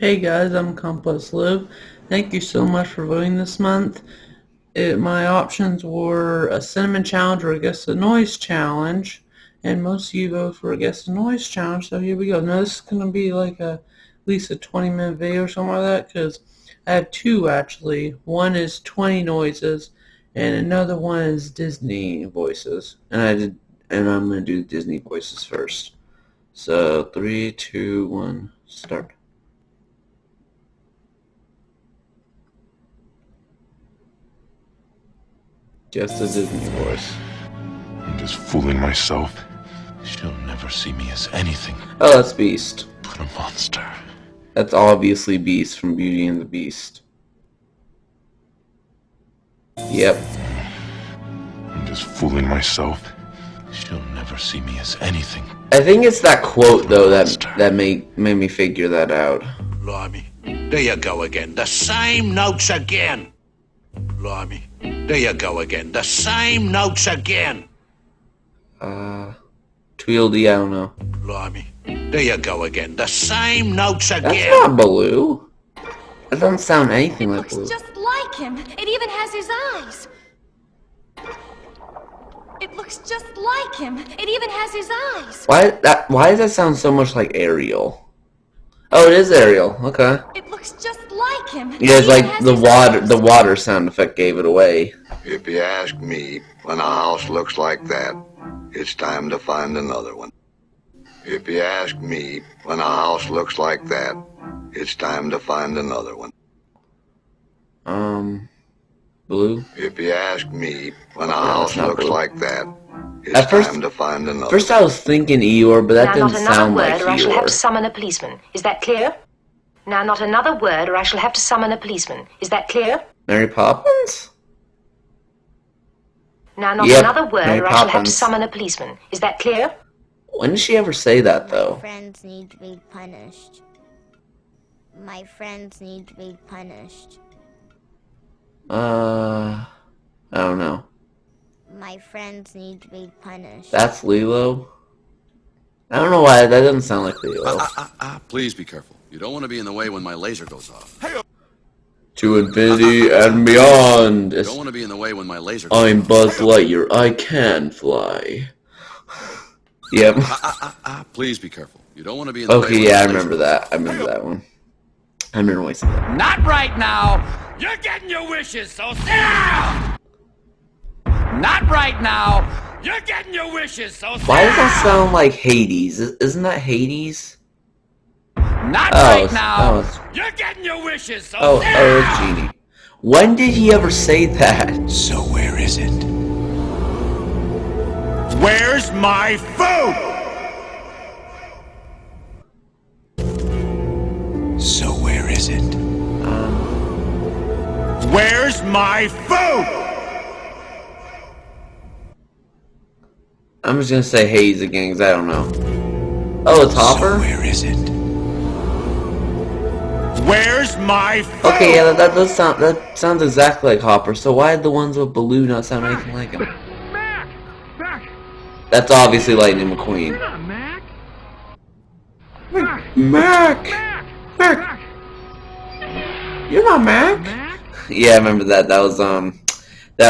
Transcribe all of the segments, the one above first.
Hey guys, I'm Compass Live. Thank you so much for voting this month. My options were a cinnamon challenge or a guess the noise challenge, and most of you voted for a guess the noise challenge. So here we go. Now this is gonna be like at least a 20-minute video or something like that, because I have two actually. One is 20 noises, and another one is Disney voices. And I'm gonna do Disney voices first. So 3, 2, 1, start. Just a Disney voice. I'm just fooling myself. She'll never see me as anything Oh, that's Beast. but a monster. That's obviously Beast from Beauty and the Beast. Yep. I'm just fooling myself. She'll never see me as anything. I think it's that quote though that made me figure that out. Blimey. There you go again. The same notes again. Blimey. There you go again. The same notes again. Tweedledee, I don't know. Blimey. There you go again. The same notes That's again. not Baloo. That doesn't sound anything like Looks Baloo. just like him. It even has his eyes. It looks just like him. It even has his eyes. Why does that sound so much like Ariel? Oh, it is Ariel. Okay. It looks just like him. Yeah, it's It even like has the his water. eyes. The water sound effect gave it away. If you ask me, when a house looks like that, it's time to find another one. If you ask me, when a house looks like that, it's time to find another one. Blue. If you ask me, when a house not looks blue. like that, it's At first- time to find another First, I was thinking Eeyore, but that Now, didn't not another sound word, like or I shall have to Eeyore. summon a policeman. Is that clear? Now, not another word, or I shall have to summon a policeman. Is that clear? Mary Poppins? Now, not Yep, another word, Mary or I shall have to Poppins. summon a policeman. Is that clear? When did she ever say that My though? friends need to be punished. My friends need to be punished. I don't know. My friends need to be punished. That's Lilo? I don't know why, that doesn't sound like Lilo. Please be careful. You don't want to be in the way when my laser goes off. To infinity and beyond! You don't want to be in the way when my laser goes I'm off. Buzz Lightyear, I can fly. Yep. Please be careful. You don't want to be in the way Okay, when yeah, my I laser remember goes that. I remember that one. I remember when I said that. Not right now! You're getting your wishes, so sit down! Not right now! You're getting your wishes, so sit Why does that down! sound like Hades? Isn't that Hades? Not Oh, right it's- now! oh, it's- You're getting your wishes, so Oh, sit it's down! Genie. When did he ever say that? So where is it? Where's my food? So where is it? Where's my food? I'm just gonna say Hades again, because I don't know. Oh, it's Hopper? Where is it? Where's my food? Okay, yeah, that sounds exactly like Hopper, so why did the ones with Baloo not sound anything like him? Mac! Mac! That's obviously Lightning McQueen. Not Mac! Mac! Mac! You're not Mac? Mac? Yeah, I remember that. That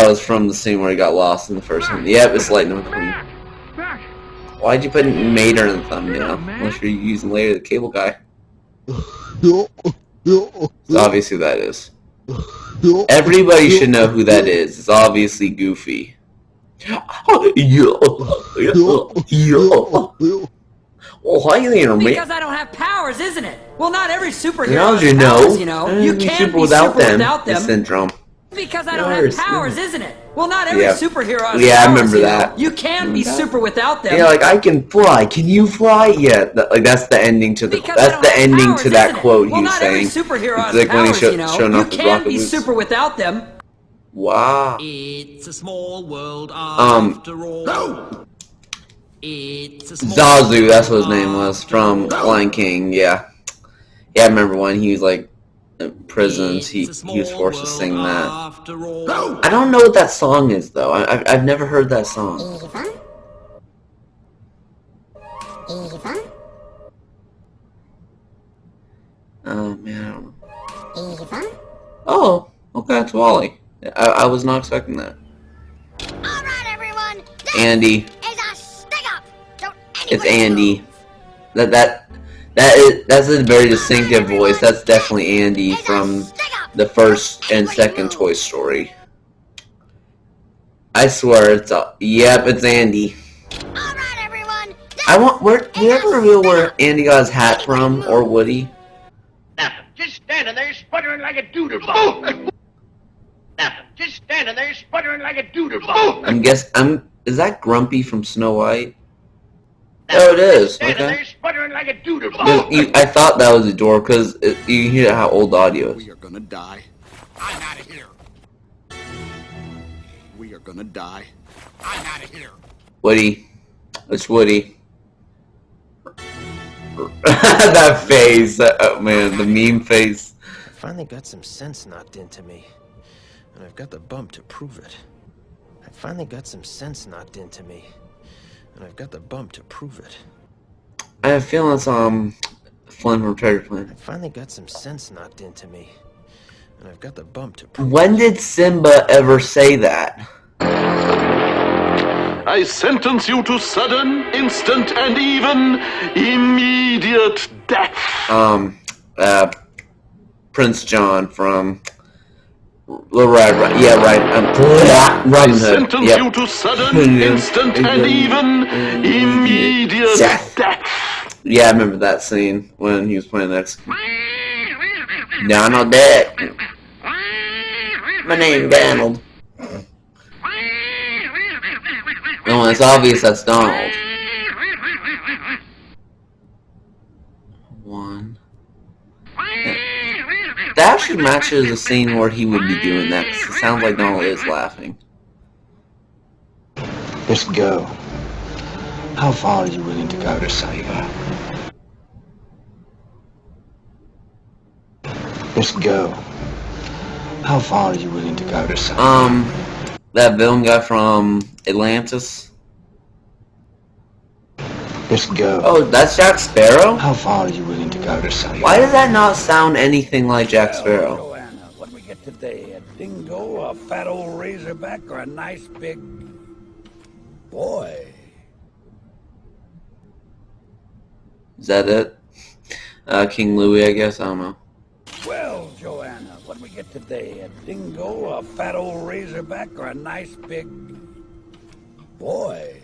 was from the scene where he got lost in the first one. Yep, it's Lightning McQueen. Mac! Mac! Why'd you put Mater in the thumbnail? Unless you're using Later the Cable Guy. So obviously that is. Everybody should know who that is. It's obviously Goofy. Oh, hi there, man. Because I don't have powers, isn't it? Well, not every superhero Now has you powers, know. you know. I You mean, can't super be without super them. without them. It's Syndrome. Because I don't Yours, have powers, yeah. isn't it? Well, not every Yeah. superhero has Yeah, I powers, remember you know. that. You can be super without them. Yeah, like I can fly. Can you fly? Yeah, like that's the ending to the. Because I That's don't the have ending powers, to that isn't it? quote Well, he was not every saying. superhero It's has like when he powers, you know. showing You off his can rocket be boots. super without them. Wow. It's a small world after all. No! It's a small Zazu, that's what his name was from Lion King. Yeah, yeah. I remember when he was like in prisons. He was forced to sing that. I don't know what that song is though. I've never heard that song. Oh man, I don't know. Eva? Oh, okay, it's Wally. I was not expecting that. Alright, everyone! This Andy. is a stick up! Don't It's anybody Andy. move. That's a very distinctive voice. That's definitely Andy from the first and second Toy Story. I swear it's yep, it's Andy. Alright, everyone! Did we ever reveal where Andy got his hat from, or Woody? Nothing. Just standing there sputtering like a doodlebug. Nothing. Just standing there sputtering like a doodlebug. Is that Grumpy from Snow White? Oh, it is. Standing Okay. there sputtering like a doodlebug. I thought that was a door because you can hear how old the audio is. We are gonna die. I'm out of here. We are gonna die. I'm out of here. Woody. It's Woody. That face. Oh man, the meme face. I finally got some sense knocked into me. And I've got the bump to prove it. I finally got some sense knocked into me. And I've got the bump to prove it. I have a feeling it's Flynn from Treasure Planet. I finally got some sense knocked into me. And I've got the bump to prove When did Simba ever say that? I sentence you to sudden, instant, and even immediate death. Prince John from Little Red Riding Hood. Yeah, right. I sentence you to sudden, instant, and even immediate death. Yeah, I remember that scene when he was playing next. Donald Duck. My name's Donald. No, it's obvious that's Donald. One. That actually matches the scene where he would be doing that, because it sounds like Donald is laughing. Let's go. How far are you willing to go to save her? Let's go. How far are you willing to go to save her? That villain guy from Atlantis. Let's go. Oh, that's Jack Sparrow? How far are you willing to go to save her? Why does that not sound anything like Jack Sparrow? Joanna, what do we get today? A dingo, a fat old razorback, or a nice big boy? Is that it? King Louis, I guess? I don't know. Well, Joanna, what do we get today? A dingo, a fat old razorback, or a nice big boy?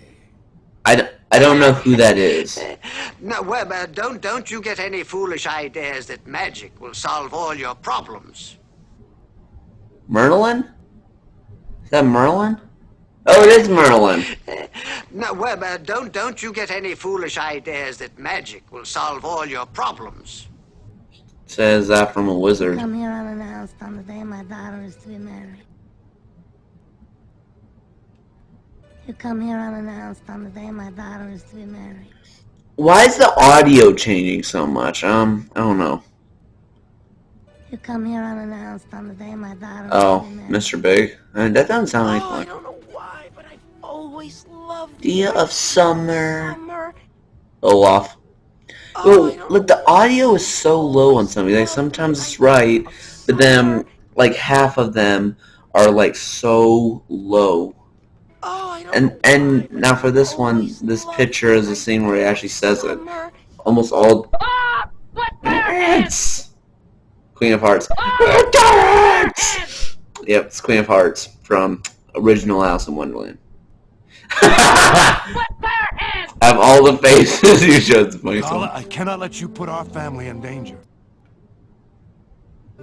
I don't know who that is. No, well, don't you get any foolish ideas that magic will solve all your problems. Merlin? Is that Merlin? Oh, it is Merlin. No, well, don't you get any foolish ideas that magic will solve all your problems. Says that from a wizard. Come here unannounced on the day my daughter is to be married. You come here unannounced on the day my daughter is to be married. Why is the audio changing so much? I don't know. You come here unannounced on the day my daughter is Oh, to be married. Mr. Big? That doesn't sound anything I like don't know why, but I've always loved Idea of Summer. summer. Olaf. Oh, Yo, look, the audio is so low on some of these. Like, sometimes it's right, but then, like, half of them are, like, so low. Oh, I don't know And why, now for this but I've one, always this loved picture is a scene where he actually says it. summer. Almost all... Queen of Hearts. Yep, it's Queen of Hearts from original Alice in Wonderland. Have all the faces you showed the funny Gala, song. I cannot let you put our family in danger.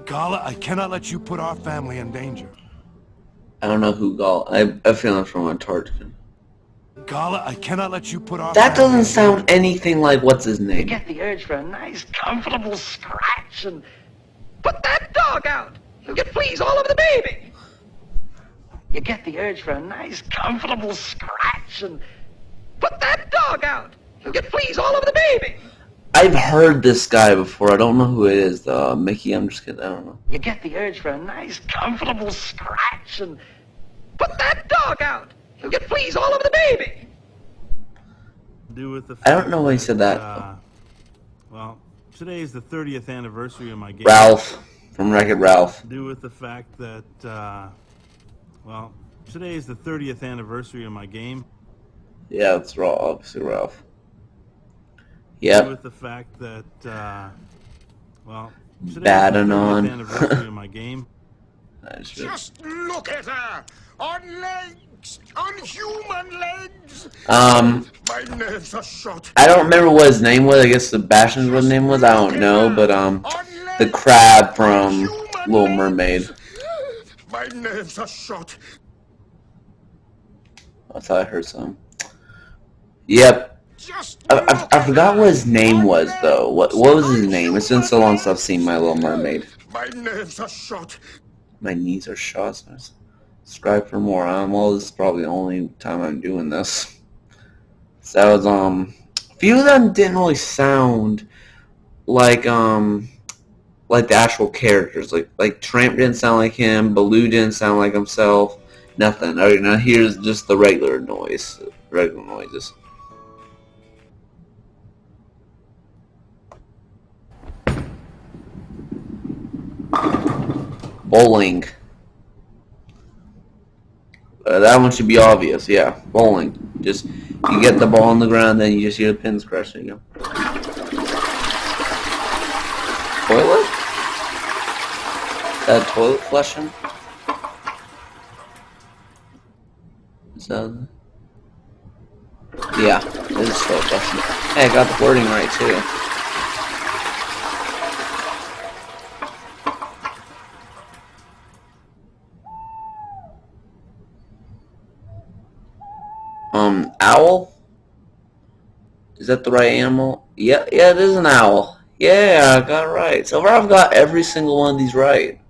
Gala, I cannot let you put our family in danger. I don't know who Gall. I feel it's from Antarctica. Gala, I cannot let you put our That family doesn't sound anything like what's his name. Get the urge for a nice, comfortable scratch and put that dog out. You'll get fleas all over the baby. You get the urge for a nice, comfortable scratch and put that dog out. You'll get fleas all over the baby. I've heard this guy before. I don't know who it is. Mickey, I'm just kidding. I don't know. You get the urge for a nice, comfortable scratch and put that dog out. You'll get fleas all over the baby. I don't know why he said that. Well, today is the 30th anniversary of my game. Ralph from Wreck-It Ralph. To do with the fact that, well, today is the 30th anniversary of my game. Yeah, it's obviously Ralph. Yep. With the fact that, well, Badanon. Anniversary of my game. Just look at her! On legs! On human legs! My nerves are shot. I don't remember what his name was. I guess Sebastian's what his name was. I don't know, but the crab from Little Mermaid. My nerves are shot. I thought I heard some. Yep. I forgot what his name was though. What was his name? It's been so long since I've seen My Little Mermaid. My nerves are shot. My knees are shot. Subscribe for more. Well, this is probably the only time I'm doing this. So that was a few of them didn't really sound like the actual characters. Like Tramp didn't sound like him. Baloo didn't sound like himself. Nothing. Alright, now here's just the regular noise. Regular noises. Bowling. That one should be obvious. Yeah, bowling. Just you get the ball on the ground, then you just hear the pins crashing. You go. Toilet? Is that toilet flushing? Is that? Yeah, it is toilet flushing. Hey, I got the wording right too. Owl? Is that the right animal? Yeah, it is an owl. Yeah, I got it right. So far I've got every single one of these right.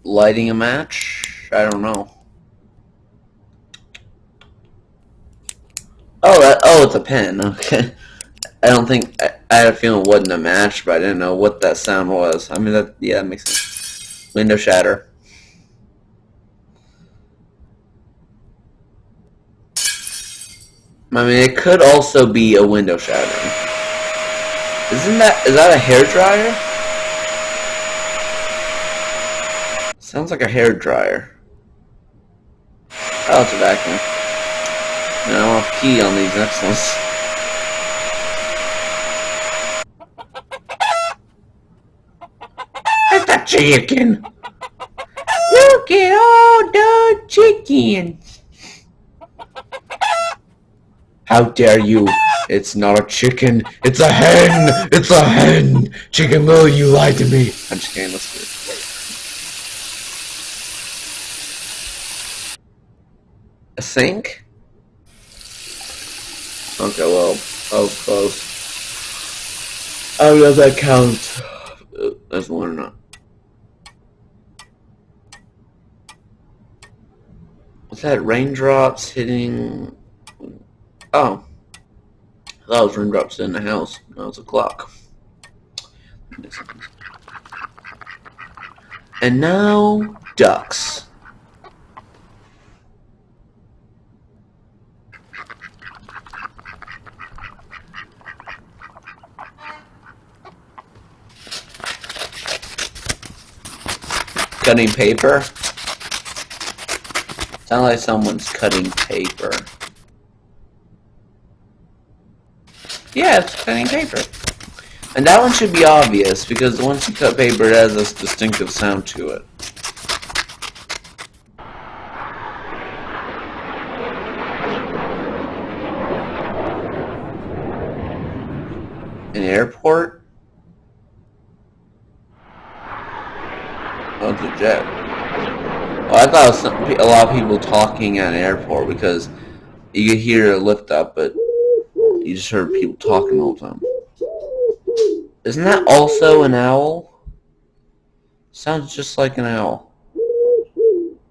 Lighting a match? I don't know. Oh, it's a pen. Okay. I don't think I had a feeling it wasn't a match, but I didn't know what that sound was. I mean, that makes sense. Window shatter. I mean, it could also be a window shattering. Is that a hair dryer? Sounds like a hair dryer. Oh, it's a vacuum. No, I'll pee on these next ones. It's a chicken. Look at all the chickens. How dare you? It's not a chicken. It's a hen. It's a hen. Chicken Little, you lied to me. I'm just kidding. Let's do it. A sink? Okay, well, close. How does that count? That's one or not. What's that? Raindrops hitting... Oh. I thought it was raindrops in the house. No, it's a clock. And now, ducks. Cutting paper? Sounds like someone's cutting paper. Yeah, it's cutting paper. And that one should be obvious, because once you cut paper, it has this distinctive sound to it. An airport? Oh, it's a jet. Well, I thought it was a lot of people talking at an airport, because you could hear a lift up, but you just heard people talking all the time. Isn't that also an owl? Sounds just like an owl.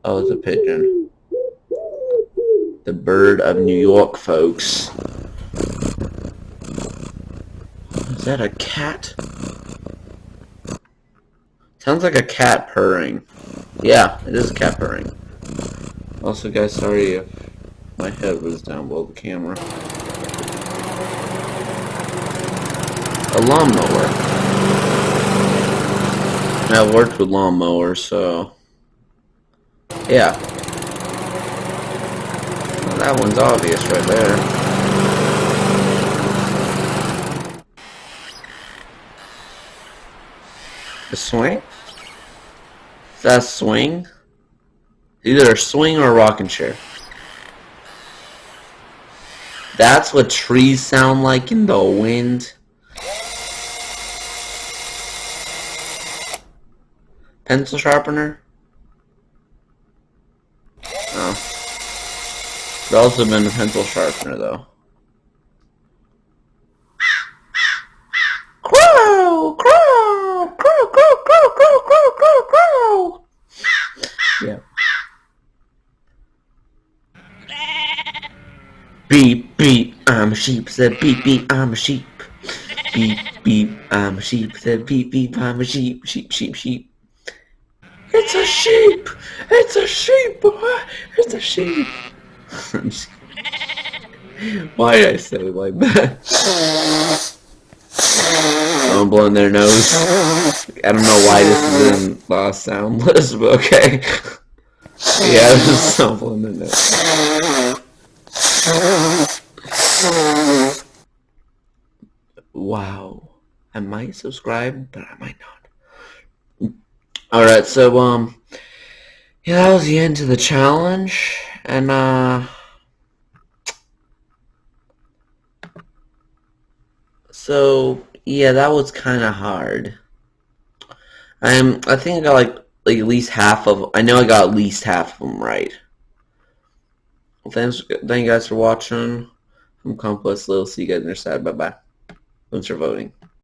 Oh, it's a pigeon. The bird of New York, folks. Is that a cat? Sounds like a cat purring. Yeah, it is a cat purring. Also, guys, sorry if My head was down below the camera. A lawnmower. I've worked with lawnmowers, so yeah. Well, that one's obvious right there. A swing? Is that a swing? Either a swing or a rocking chair. That's what trees sound like in the wind. Pencil sharpener? Oh. It's also been a pencil sharpener though. Crow! Crow! Crow! Crow! Crow! Crow! Crow! Crow! Crow! Yeah. Beep beep, I'm a sheep. Said beep beep, I'm a sheep. Beep beep, I'm a sheep. Said beep beep, I'm a sheep. Sheep, sheep, sheep. It's a sheep! It's a sheep, boy! It's a sheep! Why did I say it like that? Someone blowing their nose. I don't know why this is in the sound list, but okay. Yeah, this is someone blowing their nose. Wow. I might subscribe, but I might not. Alright, so, yeah, that was the end of the challenge, and, so, yeah, that was kind of hard. I think I got, like at least half of, I know I got at least half of them right. Well, thank you guys for watching. I'm Complex Lil. See you guys next time. Bye-bye. Thanks for voting.